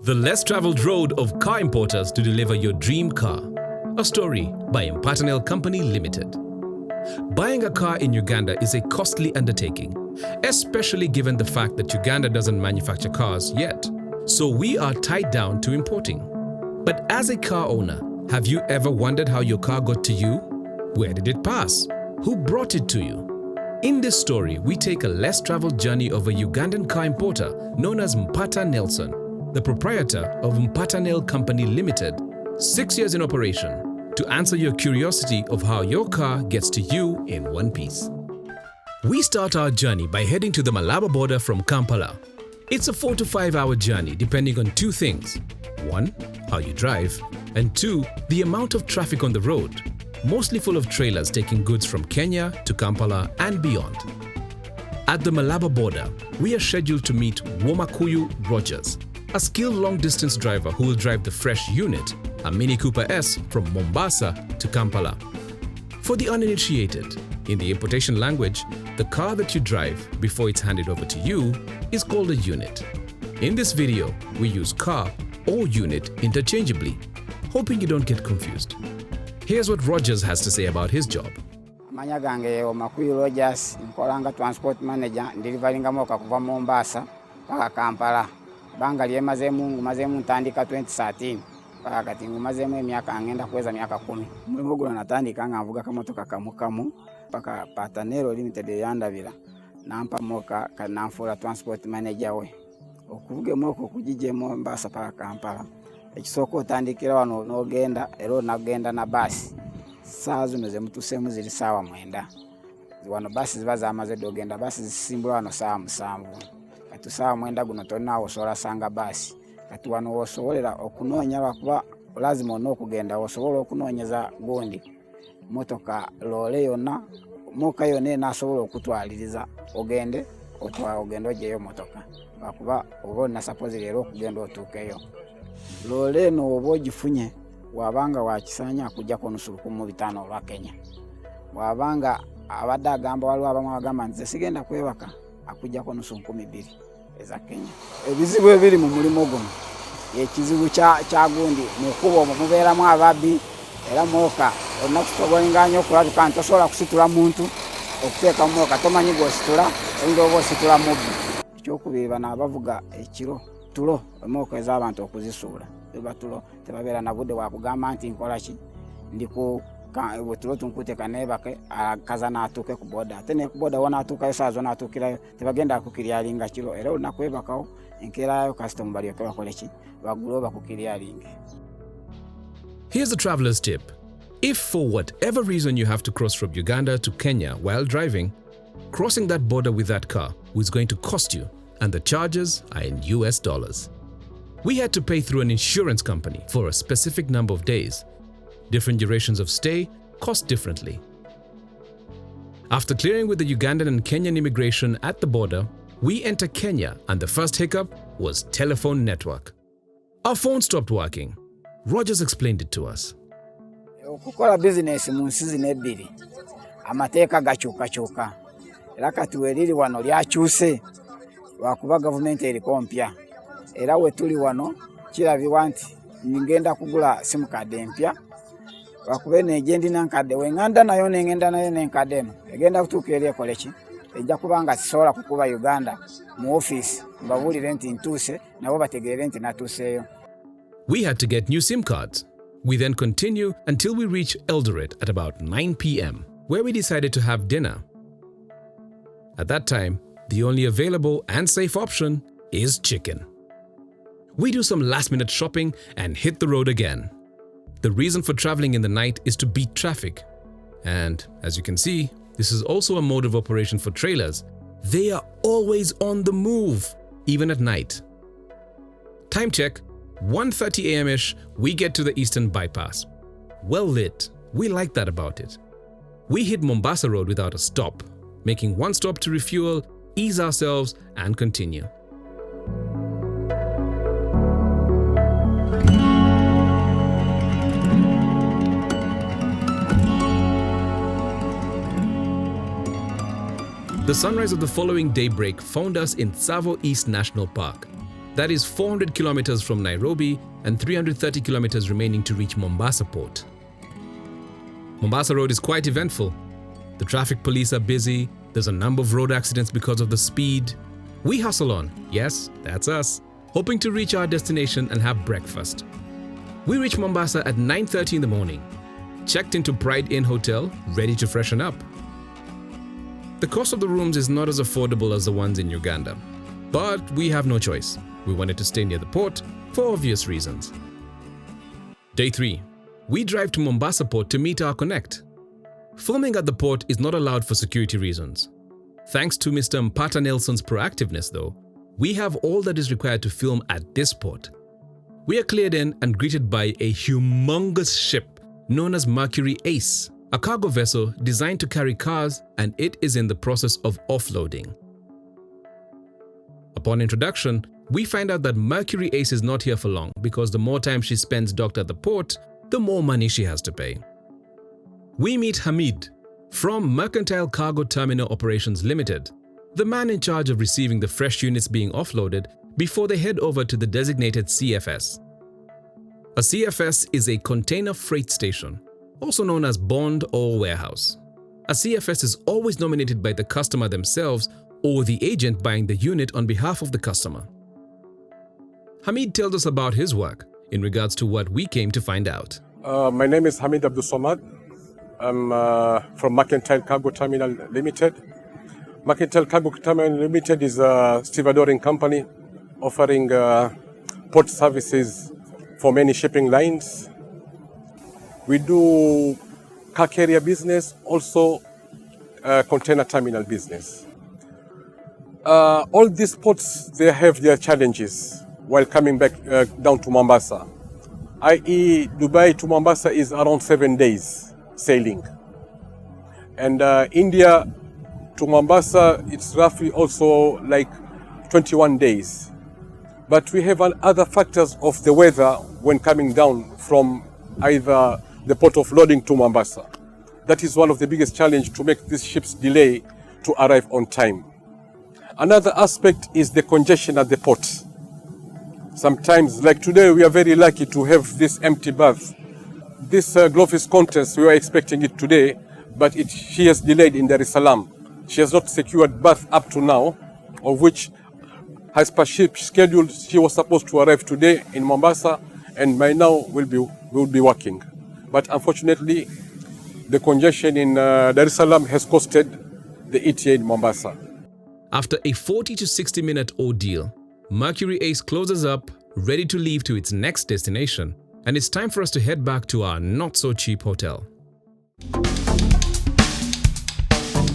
The less traveled road of car importers to deliver your dream car. A story by Mpaatanel Company Limited. Buying a car in Uganda is a costly undertaking, especially given the fact that Uganda doesn't manufacture cars yet. So we are tied down to importing. But as a car owner, have you ever wondered how your car got to you? Where did it pass? Who brought it to you? In this story, we take a less traveled journey of a Ugandan car importer known as Mpaatanel, the proprietor of Mpaatanel Company Limited, 6 years in operation, to answer your curiosity of how your car gets to you in one piece. We start our journey by heading to the Malabar border from Kampala. It's a 4 to 5 hour journey depending on two things. One, how you drive, and two, the amount of traffic on the road, mostly full of trailers taking goods from Kenya to Kampala and beyond. At the Malabar border, we are scheduled to meet Womakuyu Rogers, a skilled long-distance driver who will drive the fresh unit, a Mini Cooper S from Mombasa to Kampala. For the uninitiated, in the importation language, the car that you drive before it's handed over to you is called a unit. In this video, we use car or unit interchangeably, hoping you don't get confused. Here's what Rogers has to say about his job. Amanya gange Womakuyu Rogers, nkolanga transport manager, deliveringa moka kuva Mombasa paka Kampala. Banga liye mazemu ntandika 2013. Paka kati ngumazemu emyaka ngenda kuweza myaka 10. Mulimo guno natandika nga mvuga kamotoka kamu paka Mpaatanel Limited yandabira. Nampa moka kananfula transport manager we. Okuvuge moko kujije Mombasa paka Kampala. Ekisoko otandikira wano n'ogenda ero nagenda na basi. Saazo noze mutusemu ziri sawa mwenda. Wano basi zibaza amaze dogenda basi zisimbula wano sawa musanvu. Kati sawa mwenda guno tonna osobola sanga basi. Kati wano osobolera okunonya lwakuba lazima onokugenda osobola okunoonyeza gondi. Motoka lole yonna moka yone nasobola okutwaliriza ogende ogendo jeyo motoka. Bakuba obona suppose lero okugenda otuukeyo. Lole no obogifunye wabanga wakisanya kujja konusulu mu 5 olwa Kenya. Wabanga abadde agamba waliwo abamu abagamba nze sigenda kwebaka akujja konusulu 200 eza Kenya. Ebizibu ebiri mu mulimo guno ekizibu kya gundi mukubo mubeeramu ababbi era moka onakutobolinganyo okulabika nti osobola kusitula muntu okuteeka moka tomanyi gwositula oyinza oba ositula mubbi. Ekyokubiri bano abavuga ekiro tulo moka ez'abantu okuzisuula batulo tebabeera na budde wakugamba nti nkola ki ndi ku tulo tunkuteeka nebake akaza n'atuuke ku boda ate ne ku boda wona atuukayo saa zona atuukirayo tebagenda kukiryalinga kiro era olina kwebakawo enkeerayo kasitoma balyoke bakole ki bagulo bakukiryalinge. Here's a traveler's tip. If for whatever reason you have to cross from Uganda to Kenya while driving, crossing that border with that car is going to cost you, and the charges are in US dollars. We had to pay through an insurance company for a specific number of days. Different durations of stay cost differently. After clearing with the Ugandan and Kenyan immigration at the border, we enter Kenya, and the first hiccup was telephone network. Our phone stopped working. Rogers explained it to us. Okukola business mu nsi ebbiri amateeka gakyukakyuka era kati weriri wano lyakyuse lwakuba gavumenti eriko mpya era we tuli wano kirabibwa nti ngenda kugula simu kade empya lwakuba negendi nankadde wenganda nayo nengenda nayo nenkadde eno egenda kutuuka eri ekoleki ejja kubanga sisobola kukuba Uganda mu office mbabulire nti ntuuse nabo bategeere nti natuuseeyo. We had to get new SIM cards. We then continue until we reach Eldoret at about 9 p.m., where we decided to have dinner. At that time, the only available and safe option is chicken. We do some last-minute shopping and hit the road again. The reason for traveling in the night is to beat traffic. And as you can see, this is also a mode of operation for trailers. They are always on the move, even at night. Time check. 1:30 a.m.-ish, we get to the Eastern Bypass. Well lit. We like that about it. We hit Mombasa Road without a stop, making one stop to refuel, ease ourselves, and continue. The sunrise of the following daybreak found us in Tsavo East National Park. That is 400 kilometers from Nairobi and 330 kilometers remaining to reach Mombasa port. Mombasa Road is quite eventful. The traffic police are busy, there's a number of road accidents because of the speed. We hustle on, yes, that's us, hoping to reach our destination and have breakfast. We reach Mombasa at 9:30 in the morning, checked into Pride Inn Hotel, ready to freshen up. The cost of the rooms is not as affordable as the ones in Uganda, but we have no choice. We wanted to stay near the port for obvious reasons. Day 3. We drive to Mombasa port to meet our connect. Filming at the port is not allowed for security reasons. Thanks to Mr. Mpaatanel's proactiveness though, we have all that is required to film at this port. We are cleared in and greeted by a humongous ship known as Mercury Ace, a cargo vessel designed to carry cars, and it is in the process of offloading. Upon introduction, we find out that Mercury Ace is not here for long because the more time she spends docked at the port, the more money she has to pay. We meet Hamid from Mercantile Cargo Terminal Operations Limited, the man in charge of receiving the fresh units being offloaded before they head over to the designated CFS. A CFS is a container freight station, also known as bond or warehouse. A CFS is always nominated by the customer themselves or the agent buying the unit on behalf of the customer. Hamid tells us about his work in regards to what we came to find out. My name is Hamid Abdul Samad. I'm from Mercantile Cargo Terminal Limited. Mercantile Cargo Terminal Limited is a stevedoring company offering port services for many shipping lines. We do car carrier business, also container terminal business. All these ports, they have their challenges while coming back down to Mombasa. i.e. Dubai to Mombasa is around 7 days sailing. And India to Mombasa, it's roughly also like 21 days. But we have other factors of the weather when coming down from either the port of loading to Mombasa. That is one of the biggest challenges to make these ships delay to arrive on time. Another aspect is the congestion at the port. Sometimes, like today, we are very lucky to have this empty berth. This Glowfish contest, we were expecting it today, but she has delayed in Dar es Salaam. She has not secured berth up to now, of which, as per ship schedule, she was supposed to arrive today in Mombasa, and by now will be working. But unfortunately, the congestion in Dar es Salaam has costed the ETA in Mombasa. After a 40 to 60 minute ordeal, Mercury Ace closes up, ready to leave to its next destination, and it's time for us to head back to our not-so-cheap hotel.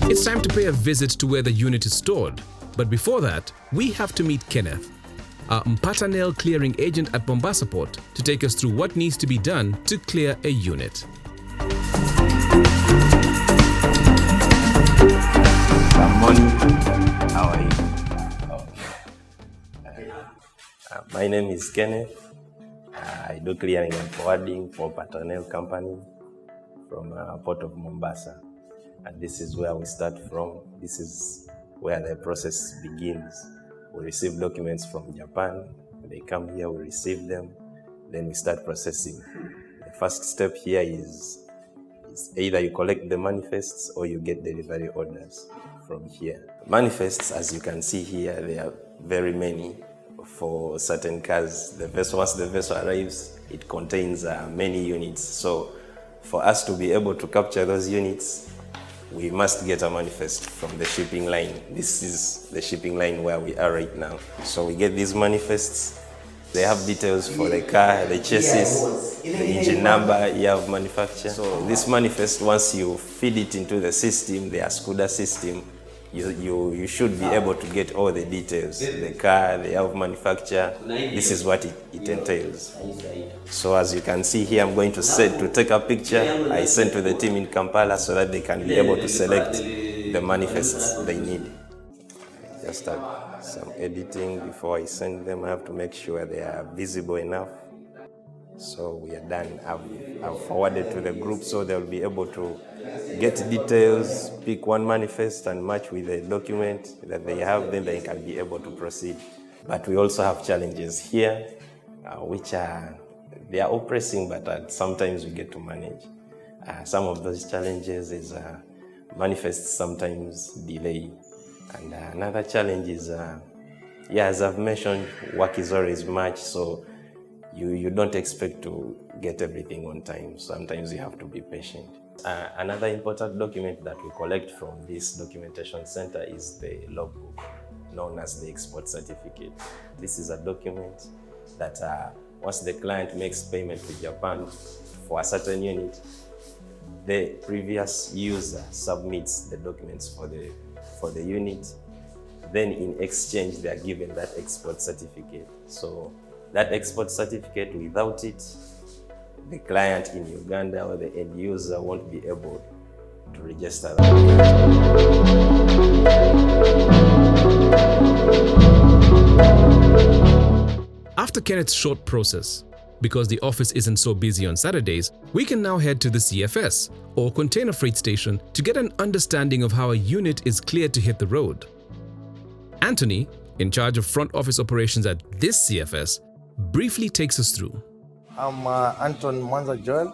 It's time to pay a visit to where the unit is stored, but before that, we have to meet Kenneth, our Mpaatanel clearing agent at Mombasa Port, to take us through what needs to be done to clear a unit. Good morning. How are you? My name is Kenneth. I do clearing and forwarding for Mpaatanel company from Port of Mombasa. And this is where we start from. This is where the process begins. We receive documents from Japan. They come here, we receive them. Then we start processing. The first step here is either you collect the manifests or you get delivery orders from here. Manifests, as you can see here, there are very many for certain cars. Once the vessel arrives, it contains many units. So for us to be able to capture those units, we must get a manifest from the shipping line. This is the shipping line where we are right now. So we get these manifests. They have details for the car, the chassis, the engine number, year of manufacture. So this manifest, once you feed it into the system, the SCUDA system, you should be able to get all the details. The car, the year of manufacture, this is what it entails. So as you can see here, I'm going to take a picture. I send to the team in Kampala so that they can be able to select the manifests they need. Just some editing before I send them. I have to make sure they are visible enough. So we are done. I've forwarded to the group so they'll be able to get details, pick one manifest and match with the document that they have, then they can be able to proceed. But we also have challenges here, which they are oppressing, but sometimes we get to manage. Some of those challenges is manifest sometimes delay. And another challenge is, as I've mentioned, work is always much, so you don't expect to get everything on time. Sometimes you have to be patient. Another important document that we collect from this documentation center is the logbook, known as the export certificate. This is a document that once the client makes payment to Japan for a certain unit, the previous user submits the documents for the unit. Then in exchange, they are given that export certificate. So that export certificate, without it, the client in Uganda or the end user won't be able to register that. After Kenneth's short process, because the office isn't so busy on Saturdays, we can now head to the CFS or container freight station to get an understanding of how a unit is cleared to hit the road. Anthony, in charge of front office operations at this CFS, briefly takes us through. I'm Anton Mwanza Joel,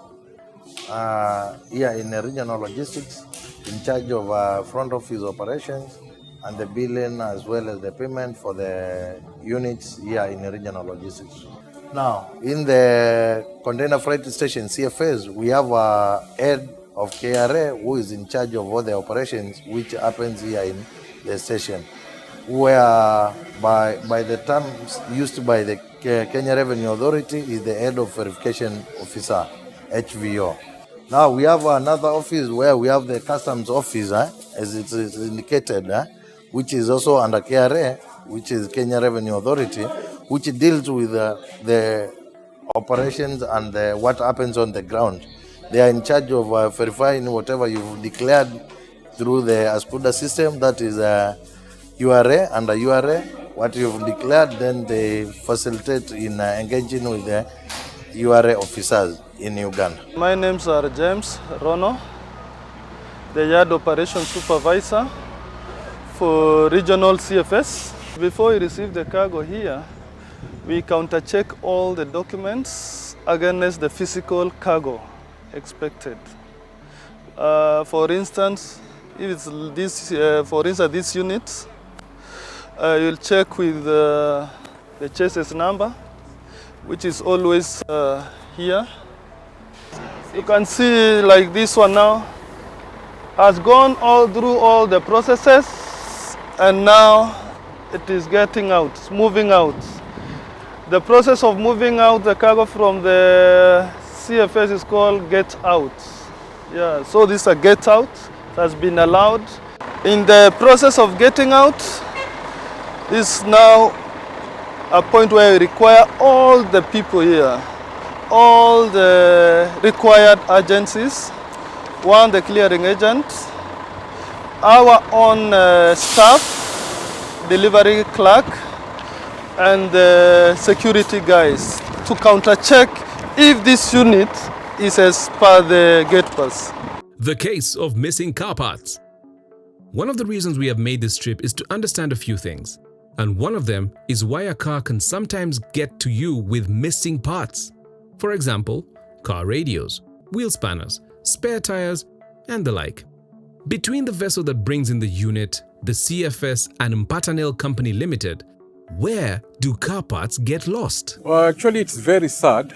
here in regional logistics, in charge of front office operations and the billing as well as the payment for the units here in regional logistics. Now, in the container freight station CFS, we have a head of KRA who is in charge of all the operations which happens here in the station, where by the terms used by the Kenya Revenue Authority is the head of verification officer, HVO. Now we have another office where we have the customs office, as it is indicated, which is also under KRA, which is Kenya Revenue Authority, which deals with the operations and what happens on the ground. They are in charge of verifying whatever you've declared through the ASPUDA system, that is URA, under URA, what you've declared, then they facilitate in engaging with the URA officers in Uganda. My names are James Rono, the Yard Operations Supervisor for Regional CFS. Before we receive the cargo here, we counter-check all the documents against the physical cargo expected. For instance, if it's this unit, you'll check with the chassis number, which is always here. You can see like this one now has gone all through all the processes, and now it is getting out, it's moving out. The process of moving out the cargo from the CFS is called get out. Yeah, so this is a get out that has been allowed. In the process of getting out, this is now a point where we require all the people here, all the required agencies, one, the clearing agent, our own staff, delivery clerk, and the security guys to counter-check if this unit is as per the gate pass. The case of missing car parts. One of the reasons we have made this trip is to understand a few things. And one of them is why a car can sometimes get to you with missing parts. For example, car radios, wheel spanners, spare tires, and the like. Between the vessel that brings in the unit, the CFS and Mpaatanel Company Limited, where do car parts get lost? Well, actually, it's very sad.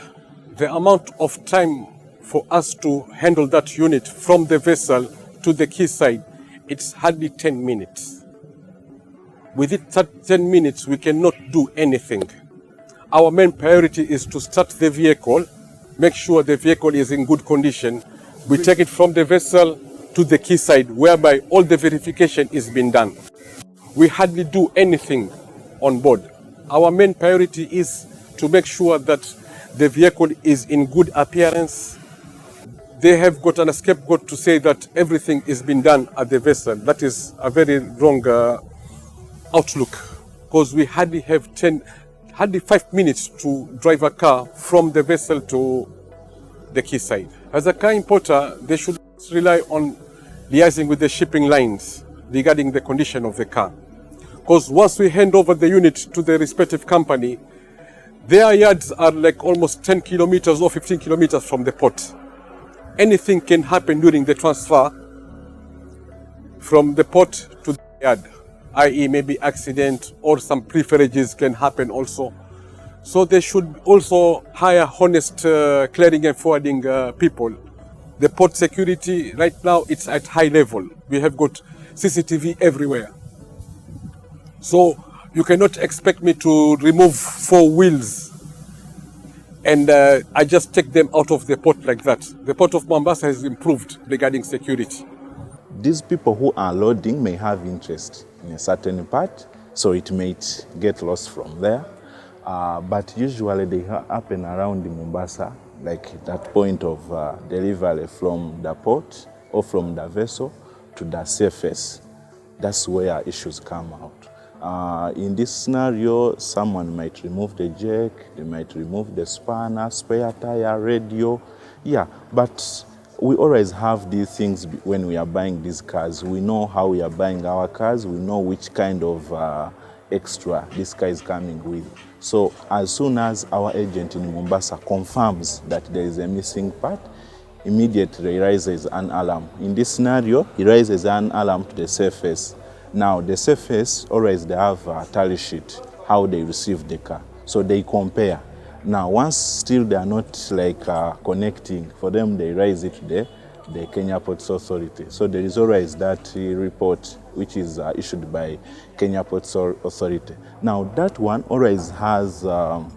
The amount of time for us to handle that unit from the vessel to the quayside, it's hardly 10 minutes. Within 10 minutes, we cannot do anything. Our main priority is to start the vehicle, make sure the vehicle is in good condition. We take it from the vessel to the quayside, whereby all the verification is being done. We hardly do anything on board. Our main priority is to make sure that the vehicle is in good appearance. They have got an scapegoat to say that everything is being done at the vessel. That is a very wrong outlook, because we hardly have 5 minutes to drive a car from the vessel to the quayside. As a car importer, they should rely on liaising with the shipping lines regarding the condition of the car. Because once we hand over the unit to the respective company, their yards are like almost 10 kilometers or 15 kilometers from the port. Anything can happen during the transfer from the port to the yard, i.e. maybe accident or some privileges can happen also. So they should also hire honest clearing and forwarding people. The port security right now, it's at high level. We have got CCTV everywhere. So you cannot expect me to remove 4 wheels and I just take them out of the port like that. The port of Mombasa has improved regarding security. These people who are loading may have interest in a certain part, so it may get lost from there. But usually they happen around Mombasa, like that point of delivery from the port or from the vessel to the surface. That's where issues come out. In this scenario, someone might remove the jack, they might remove the spanner, spare tire, radio. Yeah, but we always have these things when we are buying these cars. We know how we are buying our cars. We know which kind of extra this car is coming with. So as soon as our agent in Mombasa confirms that there is a missing part, immediately raises an alarm. In this scenario, he raises an alarm to the surface. Now the surface, always they have a tally sheet, how they receive the car. So they compare. Now once still they are not like connecting, for them they raise it to the Kenya Ports Authority. So there is always that report which is issued by Kenya Ports Authority. Now that one always has how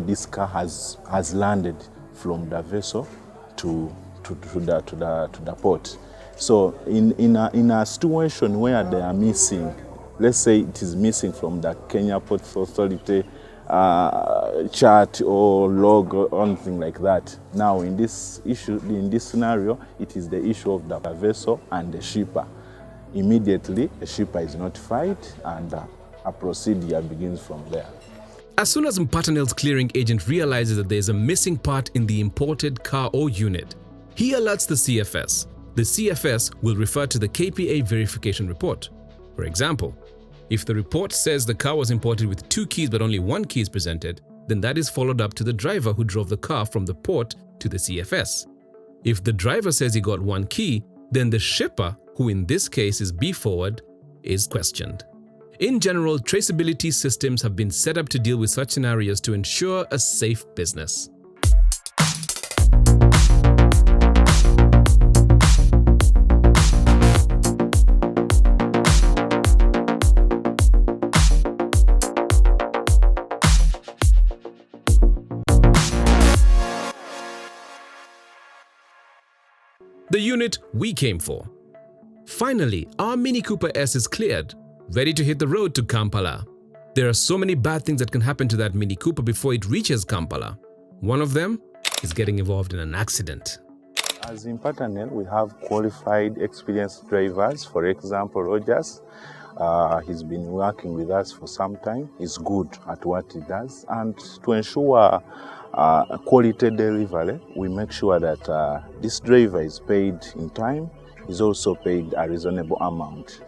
this car has landed from the vessel to the port. So in a situation where they are missing, let's say it is missing from the Kenya Ports Authority chart or log or anything like that. Now in this scenario, it is the issue of the vessel and the shipper. Immediately, the shipper is notified and a procedure begins from there. As soon as Mpaatanel's clearing agent realizes that there is a missing part in the imported car or unit, he alerts the CFS. The CFS will refer to the KPA verification report. For example, if the report says the car was imported with 2 keys but only 1 key is presented, then that is followed up to the driver who drove the car from the port to the CFS. If the driver says he got 1 key, then the shipper, who in this case is B Forward, is questioned. In general, traceability systems have been set up to deal with such scenarios to ensure a safe business. The unit we came for. Finally, our Mini Cooper S is cleared, ready to hit the road to Kampala. There are so many bad things that can happen to that Mini Cooper before it reaches Kampala. One of them is getting involved in an accident. As in Mpaatanel, we have qualified, experienced drivers. For example, Rogers, he's been working with us for some time. He's good at what he does. And to ensure quality delivery, we make sure that this driver is paid in time. He's also paid a reasonable amount.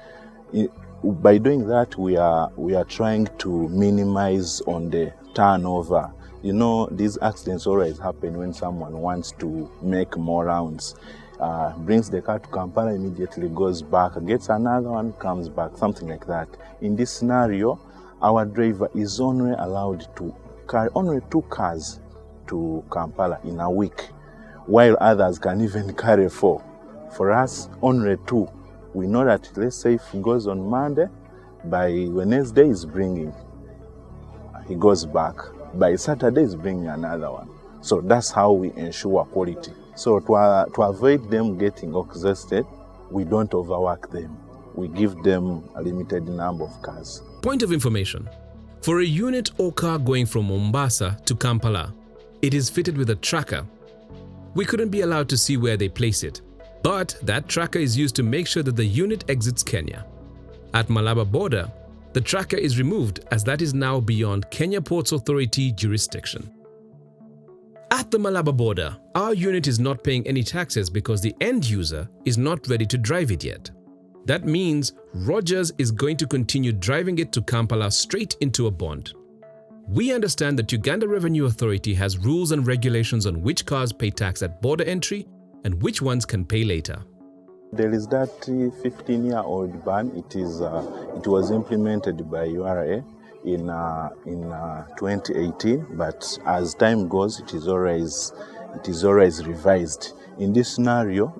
By doing that, we are trying to minimize on the turnover. You know, these accidents always happen when someone wants to make more rounds. Brings the car to Kampala, immediately goes back, gets another one, comes back, something like that. In this scenario, our driver is only allowed to carry only 2 cars to Kampala in a week, while others can even carry 4. For us, only 2. We know that, let's say, if he goes on Monday, by Wednesday he's bringing, he goes back. By Saturday he's bringing another one. So that's how we ensure quality. So to avoid them getting exhausted, we don't overwork them. We give them a limited number of cars. Point of information. For a unit or car going from Mombasa to Kampala, it is fitted with a tracker. We couldn't be allowed to see where they place it, but that tracker is used to make sure that the unit exits Kenya. At Malaba border, the tracker is removed as that is now beyond Kenya Ports Authority jurisdiction. At the Malaba border, our unit is not paying any taxes because the end user is not ready to drive it yet. That means Rogers is going to continue driving it to Kampala straight into a bond. We understand that Uganda Revenue Authority has rules and regulations on which cars pay tax at border entry and which ones can pay later. There is that 15-year-old ban. It was implemented by URA in 2018, but as time goes, it is always revised. In this scenario,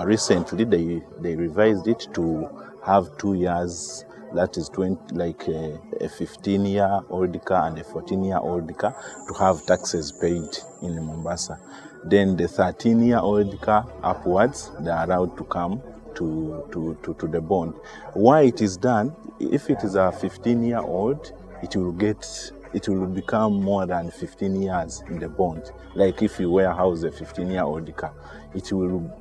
recently they revised it to have 2 years. That is 20, like a 15-year-old car and a 14-year-old car to have taxes paid in Mombasa. Then the 13-year-old car upwards, they are allowed to come to the bond. Why it is done? If it is a 15-year-old, it will become more than 15 years in the bond. Like if you warehouse a 15-year-old car, it will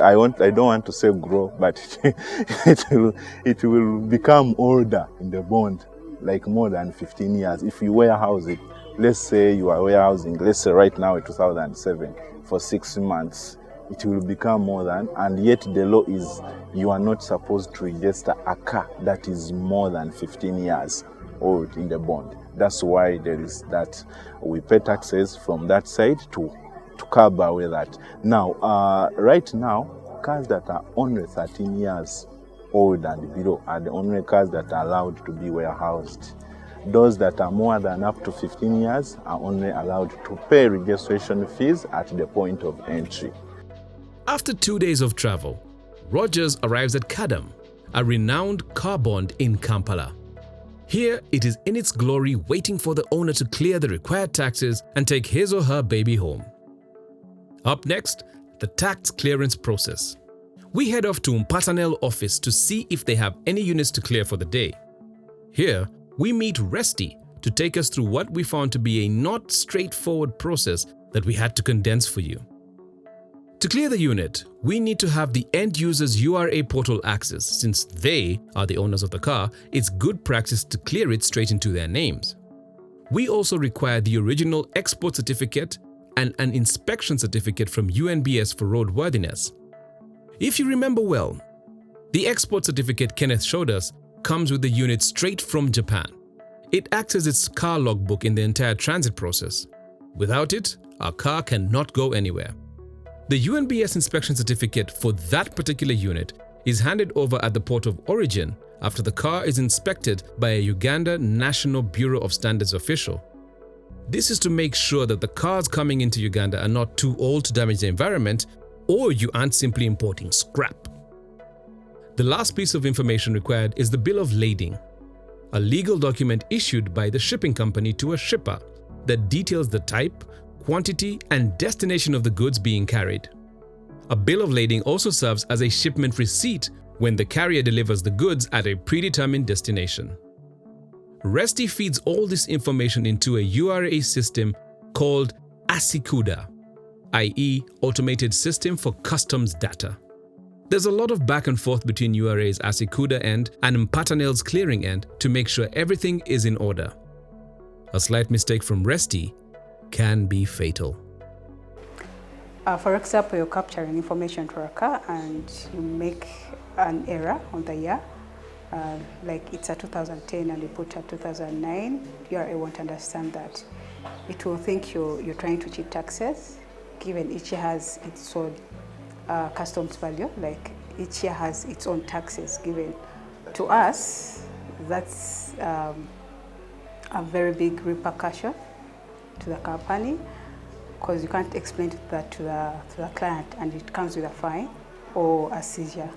I don't want to say grow, but it will become older in the bond, like more than 15 years. If you warehouse it, let's say you are warehousing, let's say right now in 2007, for 6 months, it will become more than, and yet the law is you are not supposed to register a car that is more than 15 years old in the bond. That's why there is that we pay taxes from that side to cover with that. Now, right now, cars that are only 13 years old and below are the only cars that are allowed to be warehoused. Those that are more than up to 15 years are only allowed to pay registration fees at the point of entry. After 2 days of travel, Rogers arrives at Kadam, a renowned car bond in Kampala. Here, it is in its glory, waiting for the owner to clear the required taxes and take his or her baby home. Up next, the tax clearance process. We head off to Mpaatanel office to see if they have any units to clear for the day. Here, we meet Resty to take us through what we found to be a not straightforward process that we had to condense for you. To clear the unit, we need to have the end user's URA portal access. Since they are the owners of the car, it's good practice to clear it straight into their names. We also require the original export certificate and an inspection certificate from UNBS for roadworthiness. If you remember well, the export certificate Kenneth showed us comes with the unit straight from Japan. It acts as its car logbook in the entire transit process. Without it, our car cannot go anywhere. The UNBS inspection certificate for that particular unit is handed over at the port of origin after the car is inspected by a Uganda National Bureau of Standards official. This is to make sure that the cars coming into Uganda are not too old to damage the environment, or you aren't simply importing scrap. The last piece of information required is the bill of lading, a legal document issued by the shipping company to a shipper that details the type, quantity, and destination of the goods being carried. A bill of lading also serves as a shipment receipt when the carrier delivers the goods at a predetermined destination. Resty feeds all this information into a URA system called ASICUDA, i.e. Automated System for Customs Data. There's a lot of back and forth between URA's ASICUDA end and Mpaatanel's clearing end to make sure everything is in order. A slight mistake from Resty can be fatal. For example, you're capturing information for a car and you make an error on the year. Like it's a 2010 and you put a 2009, URA won't understand that. It will think you're trying to cheat taxes, given each year has its own customs value, like each year has its own taxes given. To us, that's a very big repercussion to the company, because you can't explain that to the client and it comes with a fine or a seizure.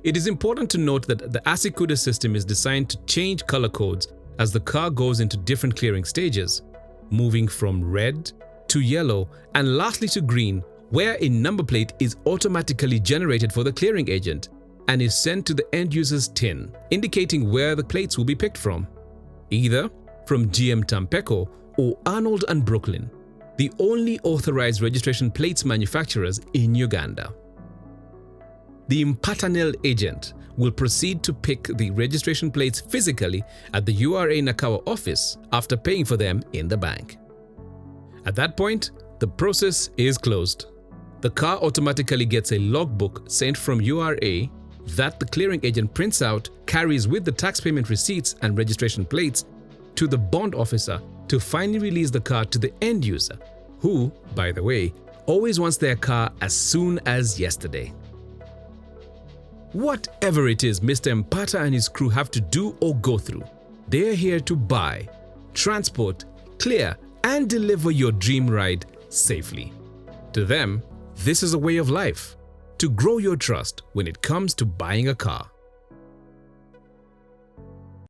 It is important to note that the ASICUDA system is designed to change color codes as the car goes into different clearing stages, moving from red to yellow and lastly to green, where a number plate is automatically generated for the clearing agent and is sent to the end user's tin, indicating where the plates will be picked from, either from GM Tampeco or Arnold and Brooklyn, the only authorized registration plates manufacturers in Uganda. The Mpaatanel agent will proceed to pick the registration plates physically at the URA Nakawa office after paying for them in the bank. At that point, the process is closed. The car automatically gets a logbook sent from URA that the clearing agent prints out, carries with the tax payment receipts and registration plates to the bond officer to finally release the car to the end user, who, by the way, always wants their car as soon as yesterday. Whatever it is Mr. Mpata and his crew have to do or go through, they are here to buy, transport, clear, and deliver your dream ride safely. To them, this is a way of life, to grow your trust when it comes to buying a car.